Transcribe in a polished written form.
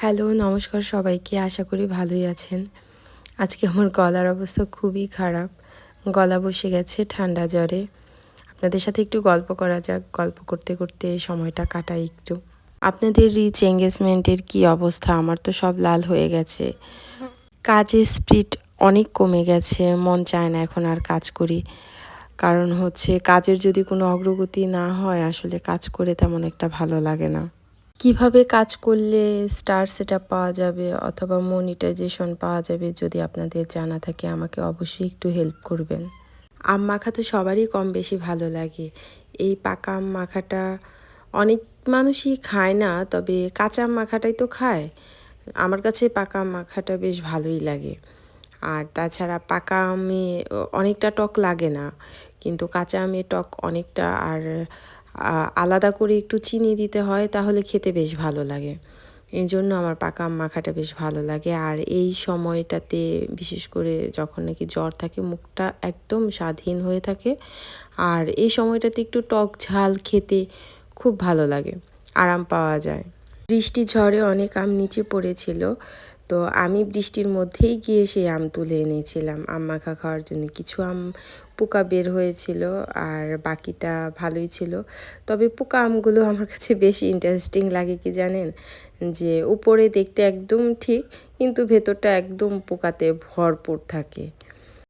Hello, নমস্কার সবাইকে। আশা করি ভালোই আছেন। আজকে আমার গলার অবস্থা খুবই খারাপ। গলা বসে গেছে ঠান্ডা জ্বরে। আপনাদের সাথে একটু গল্প করা যাক। গল্প করতে করতে সময়টা কাটাই একটু। আপনাদের রিচ এঙ্গেজমেন্টের কী অবস্থা? আমার তো সব লাল হয়ে গেছে। কাজের স্পিড অনেক কমে গেছে। মন চায় না এখন আর কাজ করি। কারণ হচ্ছে কাজের যদি কোনো অগ্রগতি না হয়, আসলে কাজ করে তেমন একটা ভালো লাগে না। কিভাবে কাজ করলে স্টার সেটআপ পাওয়া যাবে অথবা মনিটাইজেশন পাওয়া যাবে, যদি আপনাদের জানা থাকে আমাকে অবশ্যই একটু হেল্প করবেন। আম মাখা তো সবারই কম বেশি ভালো লাগে। এই পাকা আম মাখাটা অনেক মানুষই খায় না, তবে কাঁচা আম মাখাটাই তো খায়। আমার কাছে পাকা আম মাখাটা বেশ ভালোই লাগে। আর তাছাড়া পাকা আমে অনেকটা টক লাগে না, কিন্তু কাঁচা আমে টক অনেকটা। আর আলাদা করে একটু চিনি দিতে হয়, তাহলে খেতে বেশ ভালো লাগে। এই জন্য আমার পাকা আম মাখাটা বেশ ভালো লাগে। আর এই সময়টাতে বিশেষ করে যখন নাকি জ্বর থাকে, মুখটা একদম স্বাধীন হয়ে থাকে। আর এই সময়টাতে একটু টক ঝাল খেতে খুব ভালো লাগে, আরাম পাওয়া যায়। বৃষ্টি ঝড়ে অনেক আম নিচে পড়েছিল, তো আমি বৃষ্টির মধ্যেই গিয়ে সেই আম তুলে এনেছিলাম আম মাখা খাওয়ার জন্য। কিছু আম পোকা বের হয়েছিল, আর বাকিটা ভালোই ছিল। তবে পোকা আমগুলো আমার কাছে বেশি ইন্টারেস্টিং লাগে কি জানেন, যে উপরে দেখতে একদম ঠিক, কিন্তু ভেতরটা একদম পোকাতে ভরপুর থাকে।